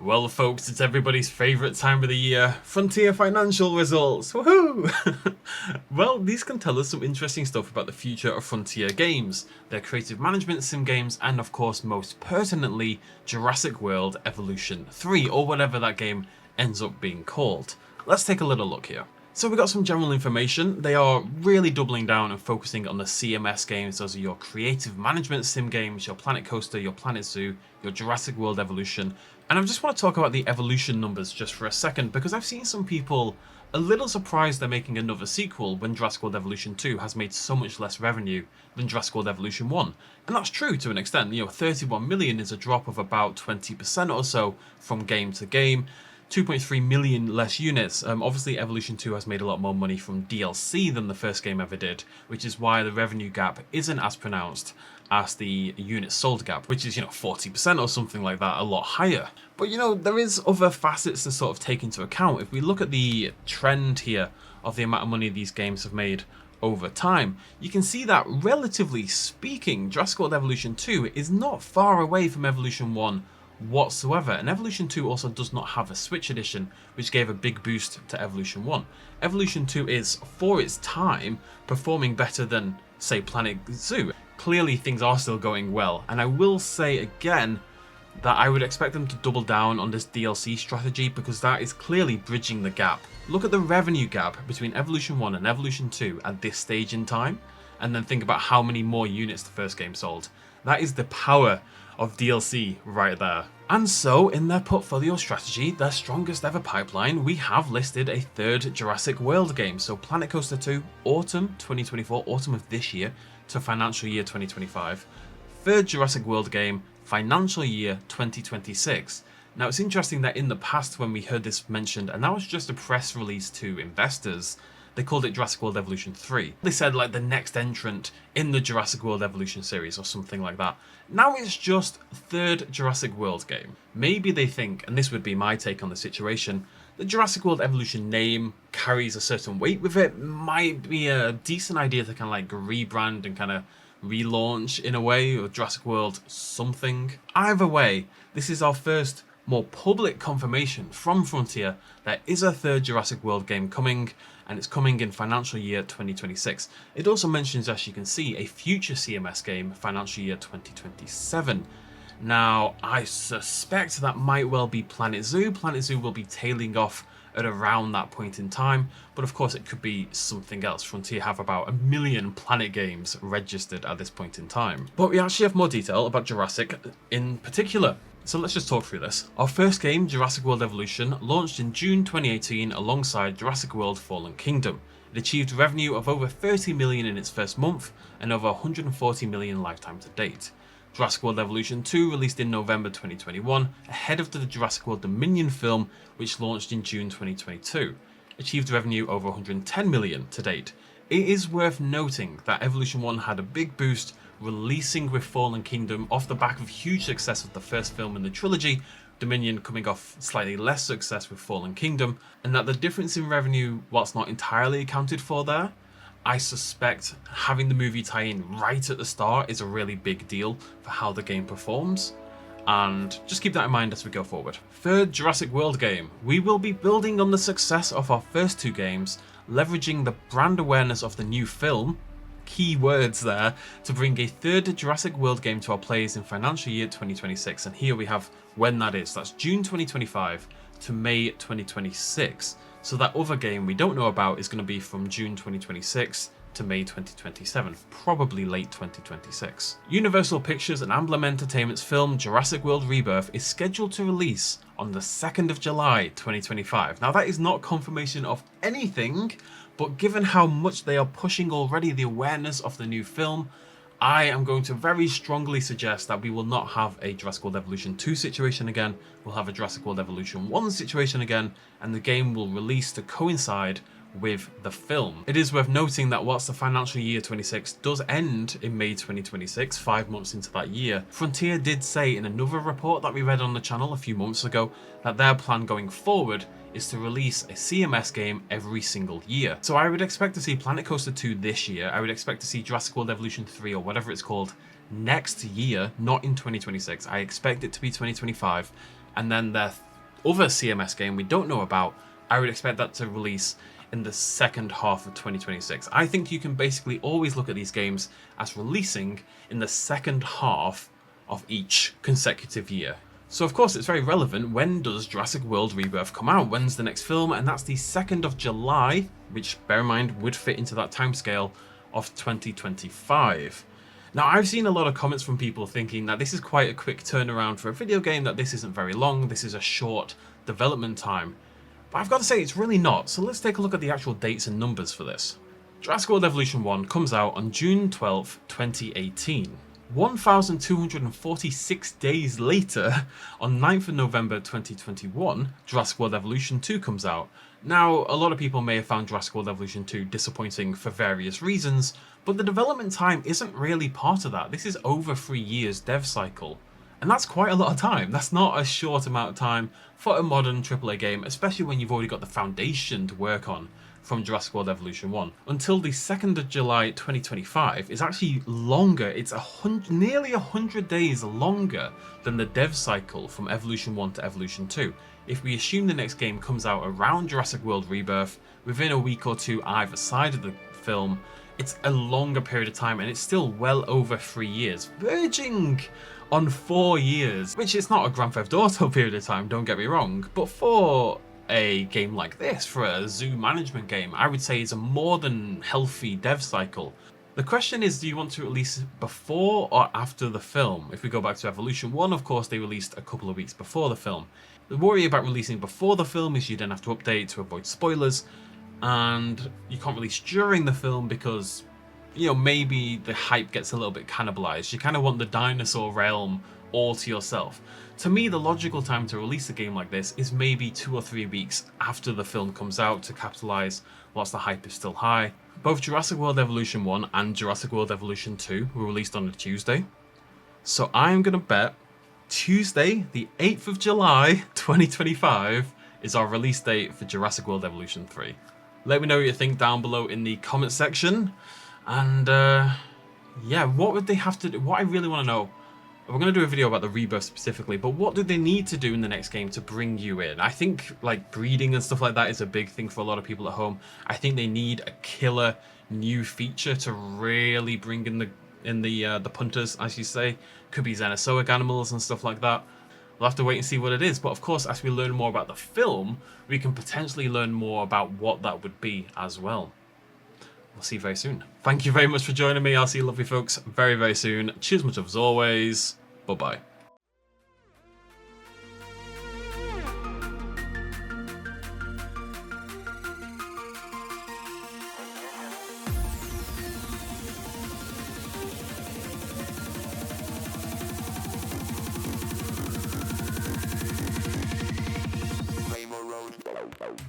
Well, folks, it's everybody's favourite time of the year, Frontier financial results, woohoo! Well, these can tell us some interesting stuff about the future of Frontier games, their creative management sim games, and of course, most pertinently, Jurassic World Evolution 3, or whatever that game ends up being called. Let's take a little look here. So we got some general information. They are really doubling down and focusing on the CMS games. Those are your creative management sim games, your Planet Coaster, your Planet Zoo, your Jurassic World Evolution. And I just want to talk about the evolution numbers just for a second, because I've seen some people a little surprised they're making another sequel when Jurassic World Evolution 2 has made so much less revenue than Jurassic World Evolution 1. And that's true to an extent. 31 million is a drop of about 20% or so from game to game. 2.3 million less units. Obviously Evolution 2 has made a lot more money from DLC than the first game ever did, which is why the revenue gap isn't as pronounced as the units sold gap, which is 40% or something like that, a lot higher. But there is other facets to sort of take into account. If we look at the trend here of the amount of money these games have made over time, you can see that relatively speaking, Jurassic World Evolution 2 is not far away from Evolution 1 whatsoever, and Evolution 2 also does not have a Switch edition, which gave a big boost to Evolution 1. Evolution 2 is, for its time, performing better than, say, Planet Zoo. Clearly things are still going well, and I will say again that I would expect them to double down on this DLC strategy, because that is clearly bridging the gap. Look at the revenue gap between Evolution 1 and Evolution 2 at this stage in time, and then think about how many more units the first game sold. That is the power of DLC right there. And so, in their portfolio strategy, their strongest ever pipeline, we have listed a third Jurassic World game. So Planet Coaster 2, autumn 2024, autumn of this year, to financial year 2025. Third Jurassic World game, financial year 2026. Now it's interesting that in the past when we heard this mentioned, and that was just a press release to investors, they called it Jurassic World Evolution 3. They said like the next entrant in the Jurassic World Evolution series or something like that. Now it's just third Jurassic World game. Maybe they think, and this would be my take on the situation, the Jurassic World Evolution name carries a certain weight with it. Might be a decent idea to kind of like rebrand and kind of relaunch in a way, or Jurassic World something. Either way, this is our first more public confirmation from Frontier there is a third Jurassic World game coming, and it's coming in financial year 2026. It also mentions, as you can see, a future CMS game, financial year 2027. Now, I suspect that might well be Planet Zoo. Planet Zoo will be tailing off at around that point in time, but of course it could be something else. Frontier have about 1 million Planet games registered at this point in time. But we actually have more detail about Jurassic in particular. So let's just talk through this. Our first game, Jurassic World Evolution, launched in June 2018 alongside Jurassic World Fallen Kingdom. It achieved revenue of over 30 million in its first month and over 140 million lifetime to date. Jurassic World Evolution 2 released in November 2021, ahead of the Jurassic World Dominion film, which launched in June 2022. Achieved revenue over 110 million to date. It is worth noting that Evolution 1 had a big boost releasing with Fallen Kingdom off the back of huge success of the first film in the trilogy, Dominion coming off slightly less success with Fallen Kingdom, and that the difference in revenue, whilst not entirely accounted for there, I suspect having the movie tie in right at the start is a really big deal for how the game performs, and just keep that in mind as we go forward. Third Jurassic World game. We will be building on the success of our first two games, leveraging the brand awareness of the new film, key words there, to bring a third Jurassic World game to our players in financial year 2026. And here we have when that is. That's June 2025 to May 2026. So that other game we don't know about is going to be from June 2026 to May 2027, probably late 2026. Universal Pictures and Amblin Entertainment's film Jurassic World Rebirth is scheduled to release on the 2nd of July 2025. Now that is not confirmation of anything, but given how much they are pushing already the awareness of the new film, I am going to very strongly suggest that we will not have a Jurassic World Evolution 2 situation again, we'll have a Jurassic World Evolution 1 situation again, and the game will release to coincide with the film. It is worth noting that whilst the financial year 26 does end in May 2026, 5 months into that year, Frontier did say in another report that we read on the channel a few months ago that their plan going forward is to release a CMS game every single year. So I would expect to see Planet Coaster 2 this year, I would expect to see Jurassic World Evolution 3 or whatever it's called next year, not in 2026. I expect it to be 2025, and then their other CMS game we don't know about, I would expect that to release in the second half of 2026. I think you can basically always look at these games as releasing in the second half of each consecutive year. So of course it's very relevant, when does Jurassic World Rebirth come out? When's the next film? And that's the 2nd of July, which bear in mind would fit into that timescale of 2025. Now I've seen a lot of comments from people thinking that this is quite a quick turnaround for a video game, that this isn't very long, this is a short development time. But I've got to say it's really not, so let's take a look at the actual dates and numbers for this. Jurassic World Evolution 1 comes out on June 12th, 2018. 1,246 days later, on 9th of November 2021, Jurassic World Evolution 2 comes out. Now, a lot of people may have found Jurassic World Evolution 2 disappointing for various reasons, but the development time isn't really part of that. This is over 3 years dev cycle. And that's quite a lot of time. That's not a short amount of time for a modern AAA game, especially when you've already got the foundation to work on from Jurassic World Evolution 1. Until the 2nd of July 2025 is actually longer. It's nearly 100 days longer than the dev cycle from Evolution 1 to Evolution 2. If we assume the next game comes out around Jurassic World Rebirth, within a week or two either side of the film, it's a longer period of time, and it's still well over 3 years, verging on 4 years, which is not a Grand Theft Auto period of time, don't get me wrong, but for a game like this, for a zoo management game, I would say it's a more than healthy dev cycle. The question is, do you want to release before or after the film? If we go back to Evolution 1, of course, they released a couple of weeks before the film. The worry about releasing before the film is you then have to update to avoid spoilers, and you can't release during the film because, you know, maybe the hype gets a little bit cannibalized. You kind of want the dinosaur realm all to yourself. To me, the logical time to release a game like this is maybe 2 or 3 weeks after the film comes out to capitalize whilst the hype is still high. Both Jurassic World Evolution 1 and Jurassic World Evolution 2 were released on a Tuesday. So I'm going to bet Tuesday, the 8th of July 2025 is our release date for Jurassic World Evolution 3. Let me know what you think down below in the comment section. And yeah, what would they have to do? What I really want to know, we're going to do a video about the Rebirth specifically, but what do they need to do in the next game to bring you in? I think like breeding and stuff like that is a big thing for a lot of people at home. I think they need a killer new feature to really bring in the punters, as you say. Could be Xenozoic animals and stuff like that. We'll have to wait and see what it is, but of course, as we learn more about the film, we can potentially learn more about what that would be as well. We'll see you very soon. Thank you very much for joining me. I'll see you lovely folks very, very soon. Cheers much as always. Bye-bye. Road.